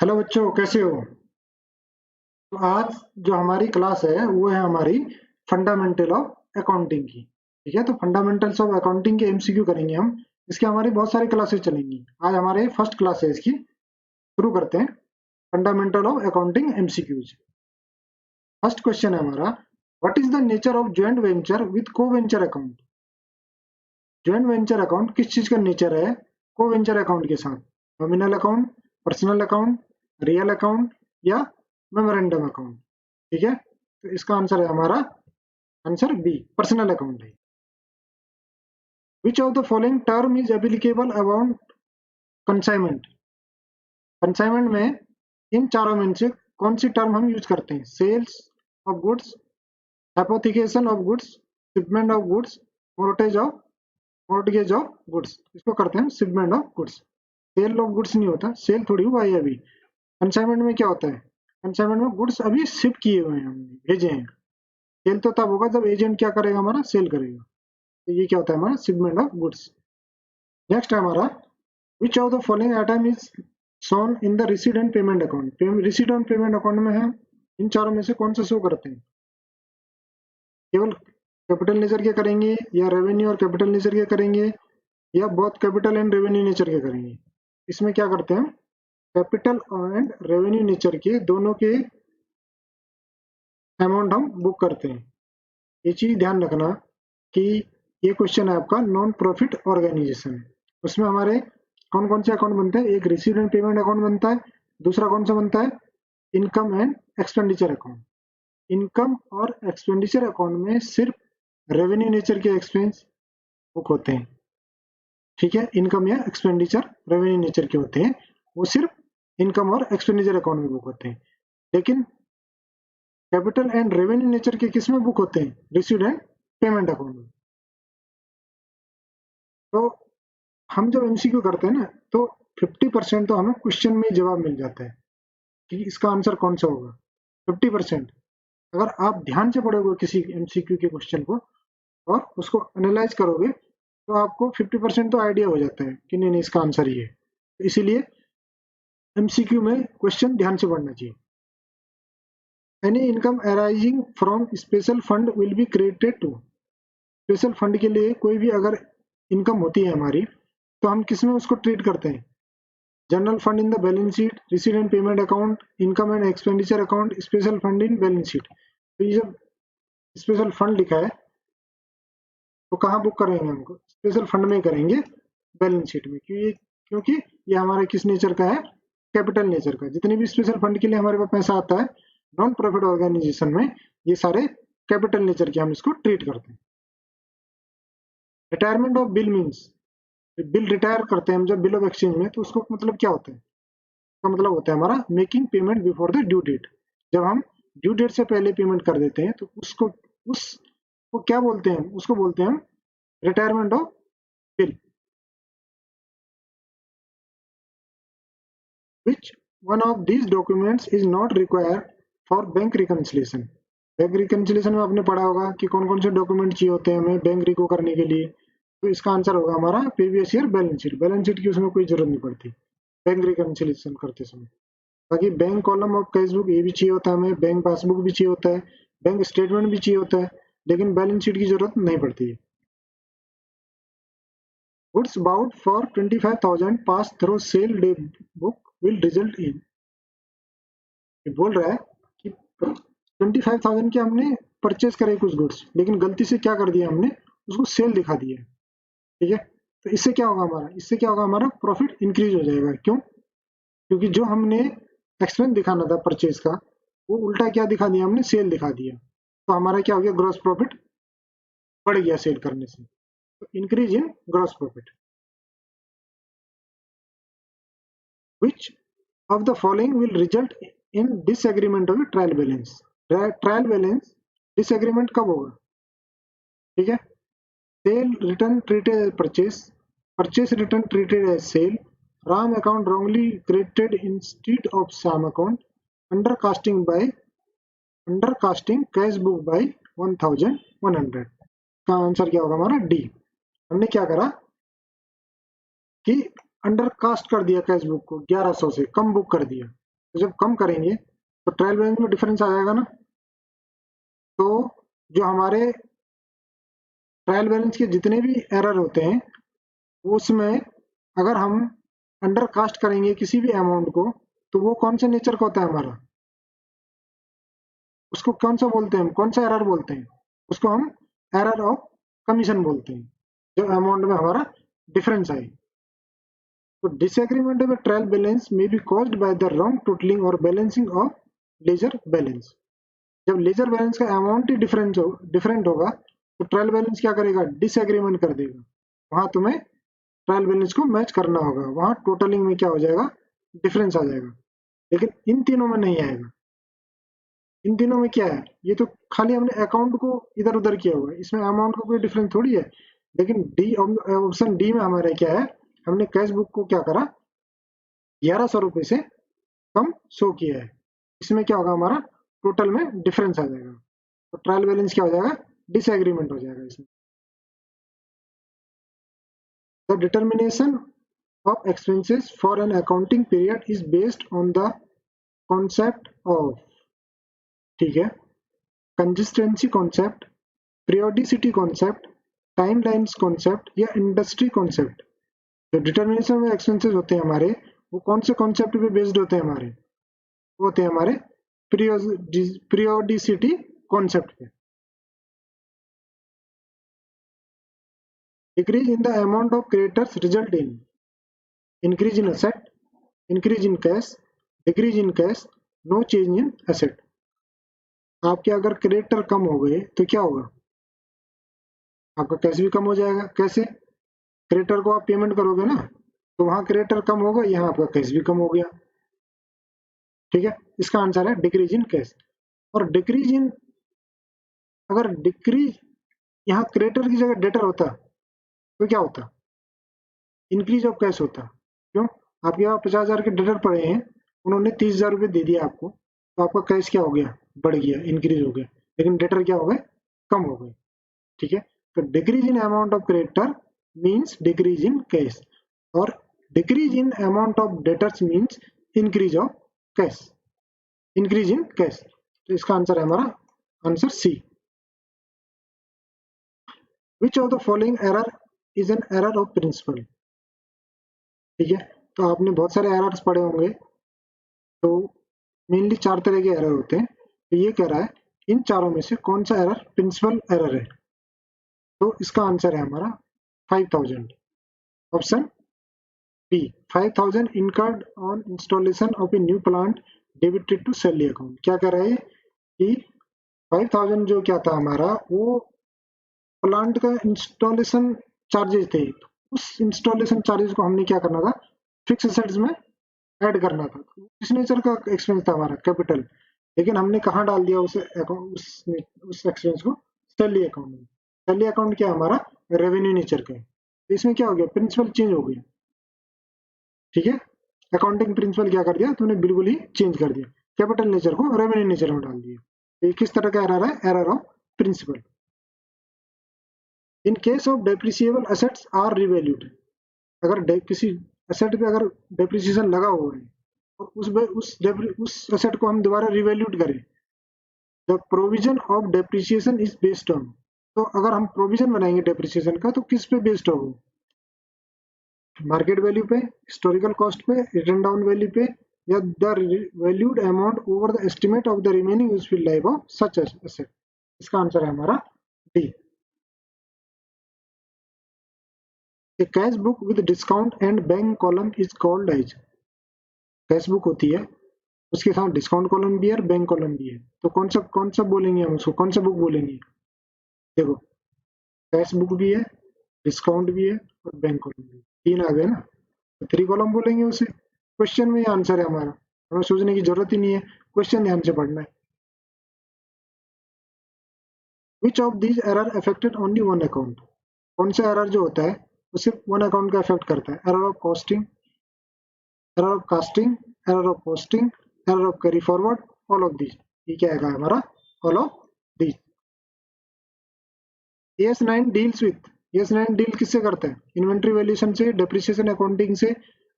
Hello बच्चों, कैसे हो? तो आज जो हमारी क्लास है वो है हमारी फंडामेंटल ऑफ अकाउंटिंग की। ठीक है, तो फंडामेंटल्स ऑफ अकाउंटिंग के एमसीक्यू करेंगे हम। इसके हमारी बहुत सारी क्लासेस चलेंगी। आज हमारे फर्स्ट क्लास है इसकी। शुरू करते हैं। Fundamental of accounting MCQs. First question है हमारा, what is the nature of joint venture with co venture account? Joint venture account किस चीज का नेचर है को वेंचर अकाउंट के साथ? Nominal account, personal account, real account या मेमोरेंडम अकाउंट? ठीक है, तो इसका आंसर है हमारा आंसर बी, पर्सनल अकाउंट है। विच of the following term is applicable about consignment? Consignment में इन चारों में से कौन सी टर्म हम यूज करते हैं? Sales of goods, hypothecation of goods, shipment of goods, mortgage of goods. इसको करते हैं shipment of goods. Sale of goods नहीं होता, सेल थोड़ी हुआ है अभी। कंसाइनमेंट में क्या होता है? कंसाइनमेंट में गुड्स अभी शिप किए हुए हैं, हमने भेजे हैं। सेल तो तब होगा जब एजेंट क्या करेगा, हमारा सेल करेगा। तो ये क्या होता है हमारा शिपमेंट ऑफ गुड्स। नेक्स्ट है हमारा, विच of the following item is shown in the receipt and payment account? Receipt and payment account में है इन चारों में से कौन सा शो करते हैं? केवल कैपिटल नेचर के करेंगे या रेवेन्यू और कैपिटल नेचर के करेंगे या बहुत कैपिटल एंड रेवेन्यू नेचर के करेंगे? इसमें क्या करते हैं हम, कैपिटल एंड रेवेन्यू नेचर के दोनों के अमाउंट हम बुक करते हैं। ये चीज ध्यान रखना कि ये क्वेश्चन है आपका नॉन प्रॉफिट ऑर्गेनाइजेशन। उसमें हमारे कौन कौन से अकाउंट बनते हैं? एक रिसीट एंड पेमेंट अकाउंट बनता है, दूसरा कौन सा बनता है? Income and expenditure account. Income और एक्सपेंडिचर अकाउंट में सिर्फ रेवेन्यू नेचर के एक्सपेंस बुक होते हैं। ठीक है, इनकम या एक्सपेंडिचर रेवेन्यू नेचर के होते हैं, वो सिर्फ इनकम और एक्सपेंडिचर अकाउंट में बुक होते हैं। लेकिन कैपिटल एंड रेवेन्यू नेचर के किस में बुक होते हैं? रिसीट एंड पेमेंट अकाउंट में। तो हम जब एमसीक्यू करते हैं ना, तो 50% तो हमें क्वेश्चन में जवाब मिल जाता है कि इसका आंसर कौन सा होगा। 50% अगर आप ध्यान से पढ़ोगे किसी एमसीक्यू के क्वेश्चन को और उसको एनालाइज करोगे तो आपको 50% तो आइडिया हो जाता है कि नहीं नहीं इसका आंसर ये है। तो इसीलिए एमसीक्यू में क्वेश्चन ध्यान से पढ़ना चाहिए। Any income arising from special fund will be credited to. Special fund के लिए कोई भी अगर इनकम होती है हमारी, तो हम किस में उसको ट्रीट करते हैं? General fund in the balance sheet, receipt and payment account, income and expenditure account, special fund in balance sheet. तो ये जब स्पेशल फंड लिखा है तो कहाँ बुक करेंगे? हमको स्पेशल फंड में करेंगे, बैलेंस शीट में। क्योंकि ये हमारे किस नेचर का है? कैपिटल नेचर का। जितने भी स्पेशल फंड के लिए हमारे पास पैसा आता है नॉन प्रॉफिट ऑर्गेनाइजेशन में, ये सारे कैपिटल नेचर के हम इसको ट्रीट करते हैं। Retirement of bill means, bill retire करते हैं हम जब बिल ऑफ एक्सचेंज में, तो उसको मतलब क्या होता है? उसका मतलब होता है हमारा making payment before the due date. जब हम ड्यू डेट से पहले पेमेंट कर देते हैं तो उसको क्या बोलते हैं? उसको बोलते हैं हम retirement of bill. Which one of these documents is not required for bank reconciliation? Bank reconciliation में आपने पढ़ा होगा कि कौन कौन से डॉक्यूमेंट चाहिए होते हैं हमें बैंक रिको करने के लिए। तो इसका आंसर होगा हमारा previous year balance sheet. Balance sheet की उसमें कोई जरूरत नहीं पड़ती बैंक रिकन्सिलेशन करते समय। बाकी bank column of cash book ये भी चाहिए होता है हमें, बैंक पासबुक भी चाहिए होता है, बैंक स्टेटमेंट भी चाहिए होता है, लेकिन बैलेंस शीट की जरूरत नहीं पड़ती है। Goods bought for 25,000 pass through sale day book will result in. बोल रहा है कि 25,000 के हमने परचेज करे कुछ गुड्स, लेकिन गलती से क्या कर दिया हमने, उसको सेल दिखा दिया। ठीक है, तो इससे क्या होगा हमारा? इससे क्या होगा हमारा? प्रॉफिट इंक्रीज हो जाएगा। क्यों? क्योंकि जो हमने एक्सपेंस दिखाना था परचेज का, वो उल्टा क्या दिखा दिया हमने? सेल दिखा दिया। तो हमारा क्या हो गया? ग्रॉस प्रॉफिट बढ़ गया सेल करने से। तो increase in gross profit. Which of the following will result in disagreement of a trial balance? Trial balance disagreement कब होगा? ठीक है, sale return treated as purchase, purchase return treated as sale, Ram account wrongly credited instead of Sam account, undercasting cash book by 1100। का answer क्या होगा हमारा? D. हमने क्या करा कि अंडरकास्ट कर दिया कैश बुक को, 1100 से कम बुक कर दिया। तो जब कम करेंगे तो ट्रायल बैलेंस में डिफरेंस आ जाएगा ना। तो जो हमारे ट्रायल बैलेंस के जितने भी एरर होते हैं उसमें अगर हम अंडर कास्ट करेंगे किसी भी अमाउंट को तो वो कौन से नेचर का होता है हमारा, उसको कौन सा बोलते हैं, हम कौन सा एरर बोलते हैं, उसको हम एरर ऑफ कमीशन बोलते हैं, जो अमाउंट में हमारा डिफरेंस आए। तो डिसएग्रीमेंट ऑफ ट्रायल बैलेंस में B caused by the wrong totalling और बैलेंसिंग ऑफ लेजर बैलेंस। जब लेजर बैलेंस का अमाउंट ही डिफरेंट होगा तो ट्रायल बैलेंस क्या करेगा, डिसएग्रीमेंट कर देगा। वहां तुम्हें ट्रायल बैलेंस को मैच करना होगा, वहां टोटलिंग में क्या हो जाएगा, डिफरेंस आ जाएगा। लेकिन इन तीनों में नहीं आएगा। इन तीनों में क्या है, ये तो खाली हमने अकाउंट को इधर उधर किया हुआ है, इसमें अमाउंट का कोई डिफरेंस थोड़ी है। लेकिन डी ऑप्शन डी में हमारे क्या है, हमने कैश बुक को क्या करा, 1100 रुपए से कम शो किया है। इसमें क्या होगा, हमारा टोटल में डिफरेंस आ जाएगा। तो ट्रायल बैलेंस क्या हो जाएगा, डिसएग्रीमेंट हो जाएगा इसमें। The determination of expenses for an accounting period is based on the concept of, ठीक है, consistency concept, periodicity concept, timelines concept या इंडस्ट्री कॉन्सेप्ट। जो डिटर्मिनेशन में एक्सपेंसेस होते हैं हमारे, वो कौन से कॉन्सेप्ट पे बेस्ड होते हैं हमारे, वो होते हैं हमारे पीरियोडिसिटी कॉन्सेप्ट पे। Decrease in the amount of creditors result in increase in asset, increase in cash, decrease in cash, no change in asset। आपके अगर क्रेडिटर कम हो गए तो क्या होगा, आपका कैश भी कम हो जाएगा। कैसे, क्रेडिटर को आप पेमेंट करोगे ना, तो वहां क्रेडिटर कम होगा, यहाँ आपका कैश भी कम हो गया। ठीक है, इसका आंसर है डिक्रीज इन कैश। और डिक्रीज इन, अगर डिक्रीज यहाँ क्रेडिटर की जगह डेटर होता तो क्या होता, इंक्रीज ऑफ कैश होता। क्यों, आपके यहाँ 50,000 के डेटर पड़े हैं, उन्होंने 30,000 रुपये दे दिया आपको, तो आपका कैश क्या हो गया, बढ़ गया, इंक्रीज हो गया। लेकिन डेटर क्या हो गए, कम हो गए। ठीक है, तो decrease in amount of creditor means decrease in cash, और decrease in amount of debtors means increase of cash, increase in cash. तो इसका आंसर है हमारा answer C. Which of the following error is an error of principle. ठीक है, तो आपने बहुत सारे एरर्स पढ़े होंगे, तो मेनली 4 तरह के एरर होते हैं। तो ये कह रहा है इन चारों में से कौन सा एरर प्रिंसिपल एरर है, तो इसका आंसर है हमारा 5000, option B 5000 incurred on installation of a new plant debited to salary account. क्या कह रहा है कि 5000 जो क्या था हमारा, वो प्लांट का इंस्टॉलेशन चार्जेस थे, उस इंस्टॉलेशन चार्जेस को हमने क्या करना था, फिक्स एसेट्स में ऐड करना था। इस नेचर का एक्सपेंस था हमारा कैपिटल, लेकिन हमने कहाँ डाल दिया उस एक्सपेंस को, सैलरी अकाउंट में। सैलरी अकाउंट क्या हमारा रेवेन्यू नेचर का है, तो इसमें क्या हो गया, प्रिंसिपल चेंज हो गया। ठीक है, अकाउंटिंग प्रिंसिपल क्या कर दिया तुमने, बिल्कुल ही चेंज कर दिया, कैपिटल नेचर को रेवेन्यू नेचर में डाल दिया। तो ये किस तरह का एरर है, error of principle. In case of depreciable assets are revalued, अगर किसी एसेट पे अगर डेप्रिसिएशन लगा हुआ है और उस एसेट को हम दोबारा रिवैल्यूड करें, the provision of depreciation is based on, तो अगर हम प्रोविजन बनाएंगे डेप्रिसिएशन का तो किस पे बेस्ड होगा, मार्केट वैल्यू पे, हिस्टोरिकल कॉस्ट पे, रिटर्न डाउन वैल्यू पे, या the valued amount over the estimate of the remaining useful life of such asset. इसका आंसर है हमारा D. A cash book with discount and bank column is called as, cash book होती है, उसके साथ discount column भी है और बैंक कॉलम भी है, तो कौन सा बोलेंगे हम उसको, कौन सा बुक बोलेंगे। देखो, कैश बुक भी है, डिस्काउंट भी है और बैंक कॉलम भी है, 3 आ गए ना, तो 3 कॉलम बोलेंगे उसे। क्वेश्चन में ये आंसर है हमारा, हमें सोचने की जरूरत ही नहीं है, क्वेश्चन ध्यान से पढ़ना है। Which of these error affected only one account, कौन सा एरर जो होता है वो सिर्फ वन अकाउंट का अफेक्ट करता है, error of costing, error of casting, error of posting, error of carry forward, all of these. ये क्या आएगा हमारा, all of these. AS9 deals with, AS9 deal किससे करता है, इन्वेंट्री वैल्यूएशन से, डेप्रिसिएशन अकाउंटिंग से,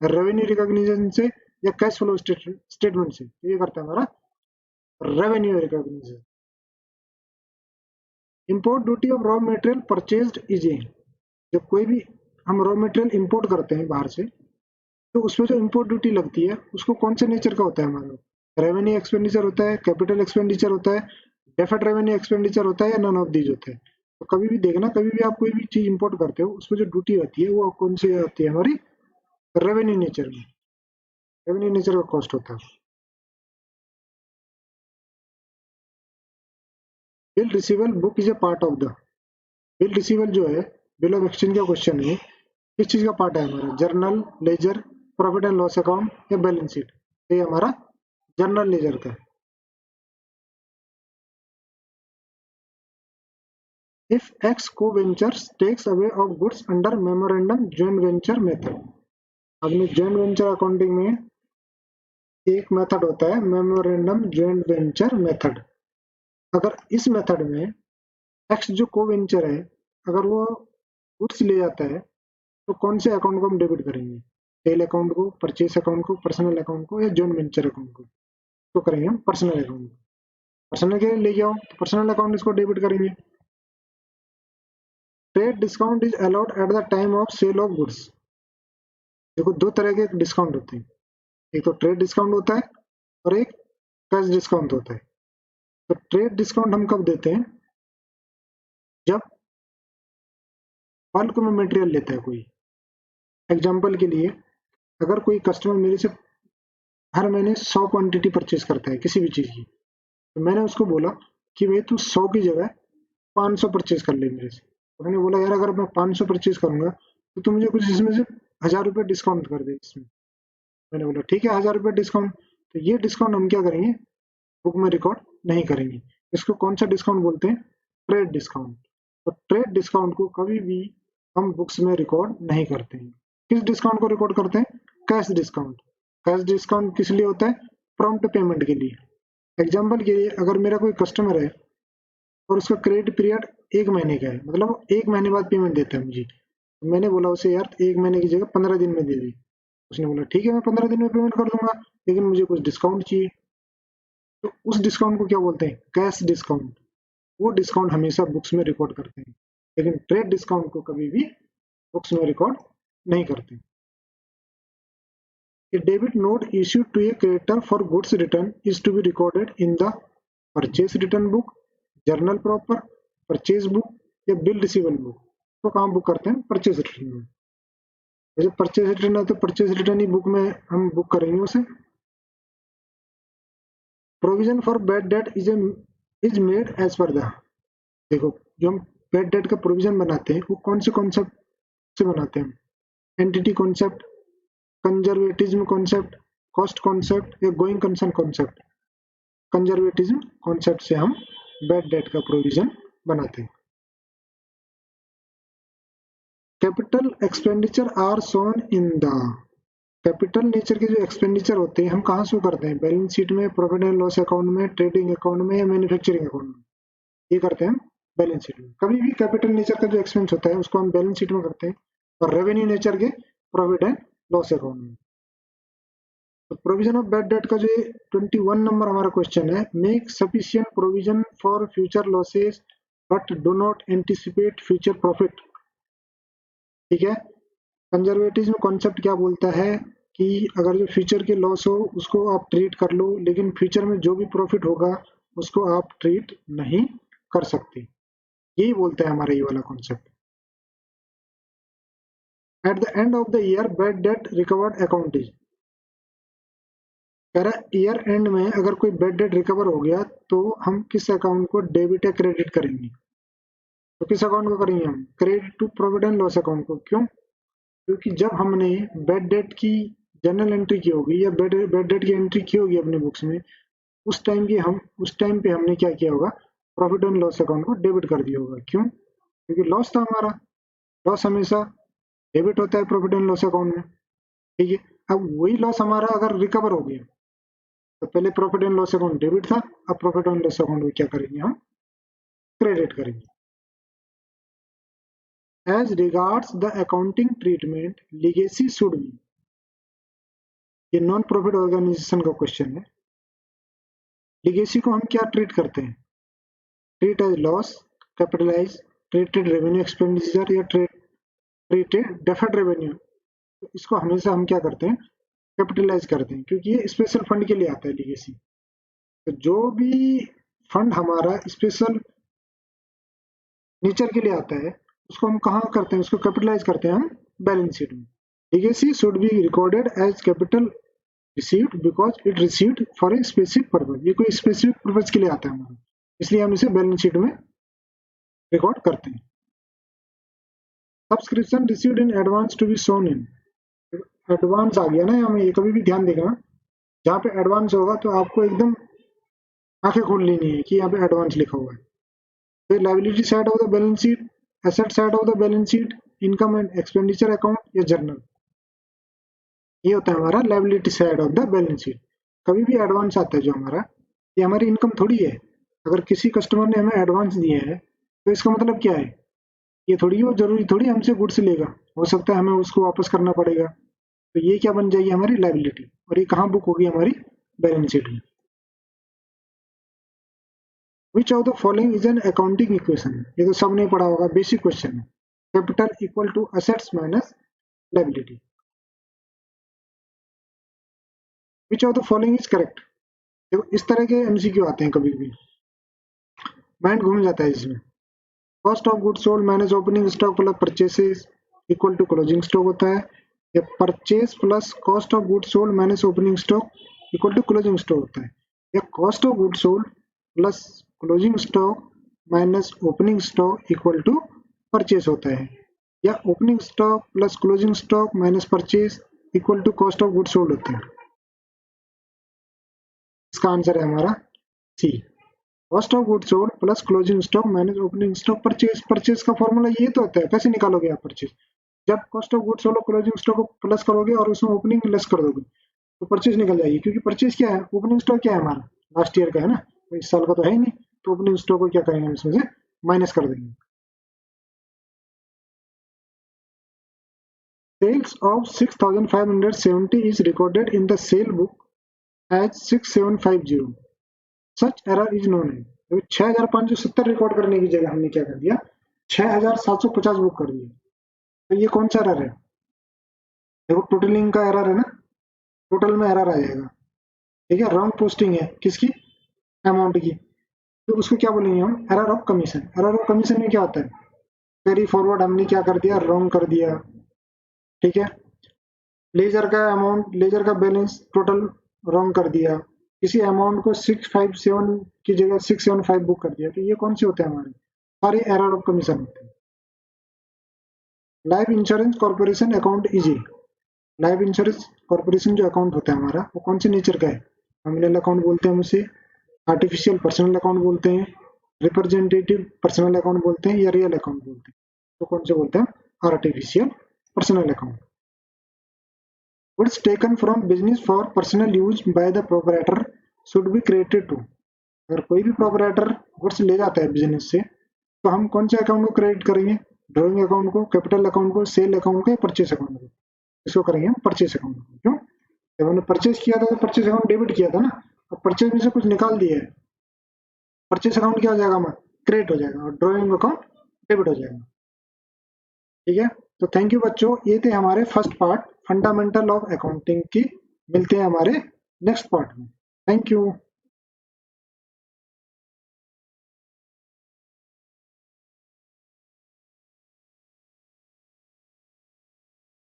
रेवेन्यू रिकॉग्निशन से, या कैश फ्लो स्टेटमेंट से, तो ये करता है हमारा revenue recognition. Import duty of raw material purchased is a, जब कोई भी हम रॉ मटेरियल इंपोर्ट करते हैं बाहर से, तो उसमें जो इंपोर्ट ड्यूटी लगती है उसको कौन से नेचर का होता है हमारा, रेवेन्यू एक्सपेंडिचर होता है, कैपिटल एक्सपेंडिचर होता है, डेफर्ड रेवेन्यू एक्सपेंडिचर होता है, या नन ऑफ दीज होते हैं। तो कभी भी देखना, कभी भी आप कोई भी चीज इंपोर्ट करते हो उसमें जो ड्यूटी आती है वो कौन सी आती है हमारी, रेवेन्यू नेचर में, रेवेन्यू नेचर का कॉस्ट होता है। Bill receivable book is a part of the, bill receivable जो है बिल ऑफ एक्सचेंज का क्वेश्चन है, किस चीज का पार्ट है हमारा, journal ledger, profit and loss account या बैलेंस शीट, तो ये हमारा जर्नल लेजर का है। If X co-ventures takes away of goods under memorandum joint venture method, अपने joint venture अकाउंटिंग में एक मेथड होता है मेमोरेंडम joint venture मेथड। अगर इस मेथड में X जो को वेंचर है अगर वो गुड्स ले जाता है तो कौन से अकाउंट को हम डेबिट करेंगे, सेल अकाउंट को, परचेस अकाउंट को, पर्सनल अकाउंट को, या जॉइंट वेंचर अकाउंट को, तो करेंगे हम पर्सनल अकाउंट को। पर्सनल के लिए ले जाओ तो पर्सनल अकाउंट इसको डेबिट करेंगे। Trade discount is allowed at the time of sale of goods, देखो दो तरह के डिस्काउंट होते हैं, एक तो ट्रेड डिस्काउंट होता है और एक कैश डिस्काउंट होता है। तो ट्रेड डिस्काउंट हम कब देते हैं, जब बल्क में मटेरियल लेता है कोई। एग्जांपल के लिए अगर कोई कस्टमर मेरे से हर महीने 100 क्वांटिटी परचेज करता है किसी भी चीज की, तो मैंने उसको बोला कि भाई तू 100 की जगह 500 परचेज कर ले मेरे से। तो मैंने बोला यार अगर मैं 500 परचेज करूंगा तो तू मुझे कुछ इसमें से 1000 रुपये डिस्काउंट कर दे इसमें। मैंने बोला ठीक है 1000 रुपये डिस्काउंट। तो ये डिस्काउंट हम क्या करेंगे, बुक में रिकॉर्ड नहीं करेंगे। इसको कौन सा डिस्काउंट बोलते हैं, ट्रेड डिस्काउंट। तो ट्रेड डिस्काउंट को कभी भी हम बुक्स में रिकॉर्ड नहीं करते हैं। किस डिस्काउंट को रिकॉर्ड करते हैं, कैश डिस्काउंट। कैश डिस्काउंट किस लिए होता है, प्रॉम्प्ट पेमेंट के लिए। एग्जाम्पल के लिए अगर मेरा कोई कस्टमर है और उसका क्रेडिट पीरियड 1 महीने का है, मतलब 1 महीने बाद पेमेंट देता है मुझे, तो मैंने बोला उसे यार 1 महीने की जगह 15 दिन में दे दे। उसने बोला ठीक है मैं 15 दिन में पेमेंट कर दूंगा, लेकिन मुझे कुछ डिस्काउंट चाहिए। तो उस डिस्काउंट को क्या बोलते हैं, कैश डिस्काउंट। वो डिस्काउंट हमेशा बुक्स में रिकॉर्ड करते हैं, लेकिन ट्रेड डिस्काउंट को कभी भी बुक्स में रिकॉर्ड नहीं करते। A debit note issued to a creditor for goods return is to be recorded in the purchase return book, journal proper, purchase book या बिल रिसीवेबल बुक। तो कहाँ बुक करते हैं, परचेज रिटर्न में। जैसे परचेज रिटर्न है तो purchase return ही book में हम बुक करेंगे उसे। Provision for bad debt is made as per the, देखो जो हम बैड डेट का प्रोविजन बनाते हैं वो कौन से कॉन्सेप्ट से बनाते हैं, entity concept, conservatism concept, cost concept या going concern concept. Conservatism concept से हम बैड डेट का प्रोविजन बनाते हैं। Capital expenditure are shown in the, capital nature के जो एक्सपेंडिचर होते हैं हम कहाँ शो करते हैं, बैलेंस शीट में, प्रॉफिट एंड लॉस अकाउंट में, ट्रेडिंग अकाउंट में या मैन्युफैक्चरिंग अकाउंट में। ये करते हैं बैलेंस शीट में। कभी भी कैपिटल नेचर का जो एक्सपेंस होता है उसको हम बैलेंस शीट में करते हैं, और रेवेन्यू नेचर के प्रॉफिट एंड लॉस अकाउंट में। तो प्रोविजन ऑफ बैड डेट का जो 21 नंबर हमारा क्वेश्चन है, make sufficient provision for future losses but do not anticipate future profit. ठीक है, कंजर्वेटिज्म कॉन्सेप्ट क्या बोलता है कि अगर जो फ्यूचर के लॉस हो उसको आप ट्रीट कर लो, लेकिन फ्यूचर में जो भी प्रॉफिट होगा उसको आप ट्रीट नहीं कर सकते। यही बोलता है हमारा ये वाला concept. At the end of the year bad debt recovered account is, कह रहा ईयर एंड में अगर कोई बैड डेट रिकवर हो गया तो हम किस अकाउंट को डेबिट या क्रेडिट करेंगे, तो किस अकाउंट को करेंगे हम, credit to profit and loss account को। क्यों, क्योंकि जब हमने बैड डेट की जनरल एंट्री की होगी या बैड डेट की एंट्री की होगी अपने बुक्स में, उस टाइम पे हमने क्या किया होगा, प्रॉफिट एंड लॉस अकाउंट को डेबिट कर दिया होगा। क्यों, क्योंकि लॉस था हमारा, लॉस हमेशा डेबिट होता है प्रॉफिट एंड लॉस अकाउंट में। ठीक है, अब वही लॉस हमारा अगर रिकवर हो गया तो पहले profit and loss account debit था, अब प्रॉफिट एंड लॉस अकाउंट को क्या करेंगे हम, क्रेडिट करेंगे। As regards the accounting treatment legacy should be, ये नॉन प्रॉफिट ऑर्गेनाइजेशन का क्वेश्चन है। लीगेसी को हम क्या ट्रीट करते हैं? Treat as loss, capitalise, treated revenue expenditure या ट्रीटेड डेफर्ड रेवेन्यू। तो इसको हमेशा हम क्या करते हैं? कैपिटलाइज करते हैं, क्योंकि ये स्पेशल फंड के लिए आता है लीगेसी। तो जो भी फंड हमारा स्पेशल नेचर के लिए आता है उसको हम कहाँ करते हैं? उसको कैपिटलाइज करते हैं हम बैलेंस शीट में। Legacy should be recorded as capital received because it received for a specific purpose. ये कोई स्पेसिफिक पर्पज के लिए आता है हमारा, इसलिए हम इसे बैलेंस शीट में रिकॉर्ड करते हैं। Subscription received in advance to be shown in. Advance आ गया ना यहाँ में, ये कभी भी ध्यान देगा, जहाँ पे एडवांस होगा तो आपको एकदम आंखें खोल लेनी है कि यहाँ पे एडवांस लिखा हुआ है। तो liability side of the balance sheet, asset side of the balance sheet, income and expenditure account या जर्नल, ये होता है हमारा liability side of the balance sheet. कभी भी एडवांस आता है जो हमारा, ये हमारी इनकम थोड़ी है। अगर किसी कस्टमर ने हमें एडवांस दिया है तो इसका मतलब क्या है? ये थोड़ी वो जरूरी थोड़ी हमसे गुड्स लेगा, हो सकता है हमें उसको वापस करना पड़ेगा। तो ये क्या बन जाएगी? हमारी लायबिलिटी। और ये कहाँ बुक होगी? हमारी बैलेंस शीट में। Which of the following is an accounting equation? ये तो सबने पढ़ा होगा, बेसिक क्वेश्चन है। Capital equal to assets minus liability. Which of the following is correct? देखो इस तरह के एमसीक्यू आते हैं कभी कभी, माइंड घूम जाता है इसमें। Cost of goods sold minus opening stock plus purchases equal to closing stock होता है, या purchase plus cost of goods sold minus opening stock equal to closing stock होता है, या cost of goods sold plus closing stock minus opening stock equal to purchase होता है, या opening stock plus closing stock minus purchase equal to cost of goods sold होता है। इसका answer है हमारा C, cost of goods sold plus closing stock minus opening stock purchase. Purchase का formula ये तो होता है, कैसे निकालोगे आप परचेज? जब कॉस्ट ऑफ गुड्स सोल्ड और क्लोजिंग स्टॉक को प्लस करोगे और उसमें ओपनिंग लेस कर दोगे तो परचेज निकल जाएगी। क्योंकि परचेज क्या है? ओपनिंग स्टॉक क्या है हमारा? लास्ट ईयर का है ना, तो इस साल का तो है ही नहीं। तो ओपनिंग स्टॉक को क्या करेंगे? इसमें से माइनस कर देंगे। Sales of 6570 is recorded in the sale book as 6750. Such error is known है। तो 6570 रिकॉर्ड करने की जगह हमने क्या कर दिया? 6750 बुक कर दिया। तो ये कौन सा एरर है? देखो टोटलिंग का एरर है ना, टोटल में एरर आ जाएगा। ठीक है, रॉन्ग पोस्टिंग है किसकी? अमाउंट की। तो उसको क्या बोलेंगे हम? Error of commission. Error of commission में क्या होता है? कैरी फॉरवर्ड हमने क्या कर दिया? रॉन्ग कर दिया। ठीक है, लेजर का अमाउंट, लेजर का बैलेंस टोटल रॉन्ग कर दिया, किसी अमाउंट को 657 की जगह 675 बुक कर दिया। तो ये कौन से होते हैं? हमारे सारे एरर ऑफ कमीशन होते हैं। Life insurance corporation account easy. Life insurance corporation जो अकाउंट होता है हमारा, वो कौन से नेचर का है? नॉमिनल अकाउंट बोलते हैं हम उसे, आर्टिफिशियल पर्सनल अकाउंट बोलते हैं, रिप्रेजेंटेटिव पर्सनल अकाउंट बोलते हैं, या रियल अकाउंट बोलते हैं। तो कौन से बोलते हैं? Artificial personal account. Goods taken from business for personal use by the proprietor should be credited to। अगर कोई भी प्रोपराइटर गुड्स ले जाता है बिजनेस से तो हम कौन से अकाउंट को क्रेडिट करेंगे? ड्रॉइंग अकाउंट को, कैपिटल अकाउंट को, सेल अकाउंट को, या परचेस अकाउंट को? इसको करेंगे हम परचेस अकाउंट को। क्यों? जब हमने परचेस किया था तो परचेस अकाउंट डेबिट किया था ना, अब परचेस में से कुछ निकाल दिया है, परचेस अकाउंट क्या हो जाएगा हमारा? क्रेडिट हो जाएगा, और ड्रॉइंग अकाउंट डेबिट हो जाएगा। ठीक है, तो थैंक यू बच्चों, ये थे हमारे first part fundamental of accounting की। मिलते हैं हमारे नेक्स्ट पार्ट में। Thank you.